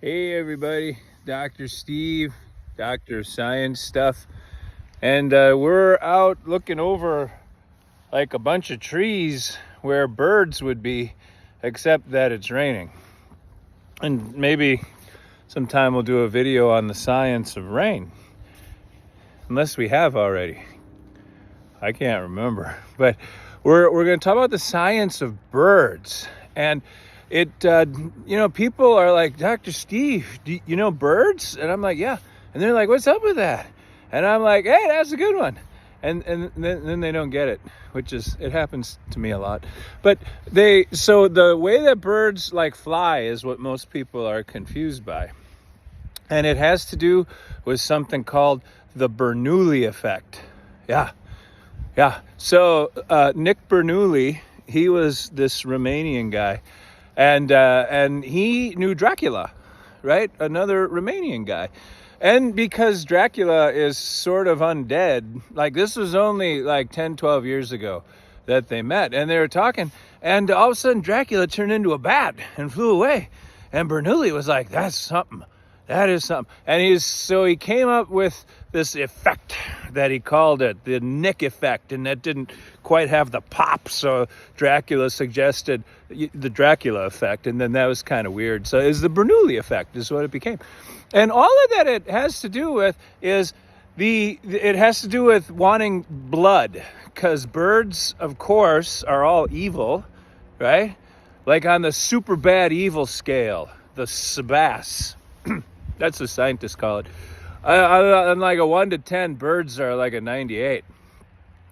Hey everybody, Dr. Steve, Dr. Science Stuff, and we're out looking over like a bunch of trees where birds would be, except that it's raining. And maybe sometime we'll do a video on the science of rain, unless we have already. I can't remember, but we're going to talk about the science of birds. And it, people are like, Dr. Steve, do you know birds? And I'm like, yeah. And they're like, what's up with that? And I'm like, hey, that's a good one. And then they don't get it, it happens to me a lot. But so the way that birds like fly is what most people are confused by. And it has to do with something called the Bernoulli effect. Yeah. So Nick Bernoulli, he was this Romanian guy, and he knew Dracula, right? Another Romanian guy. And because Dracula is sort of undead, like this was only like 10, 12 years ago that they met, and they were talking, and all of a sudden Dracula turned into a bat and flew away. And Bernoulli was like, that's something. That is something. And he came up with this effect that he called it the Nick effect, and that didn't quite have the pop, so Dracula suggested the Dracula effect, and then that was kind of weird. So it's the Bernoulli effect is what it became. And all of that it has to do with is it has to do with wanting blood, because birds, of course, are all evil, right? Like on the super bad evil scale, the SBAS. That's what scientists call it. On like a 1 to 10, birds are like a 98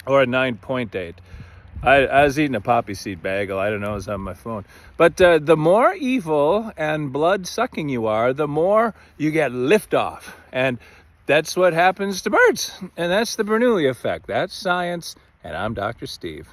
or a 9.8. I was eating a poppy seed bagel. I don't know, it was on my phone. But the more evil and blood-sucking you are, the more you get liftoff. And that's what happens to birds. And that's the Bernoulli effect. That's science, and I'm Dr. Steve.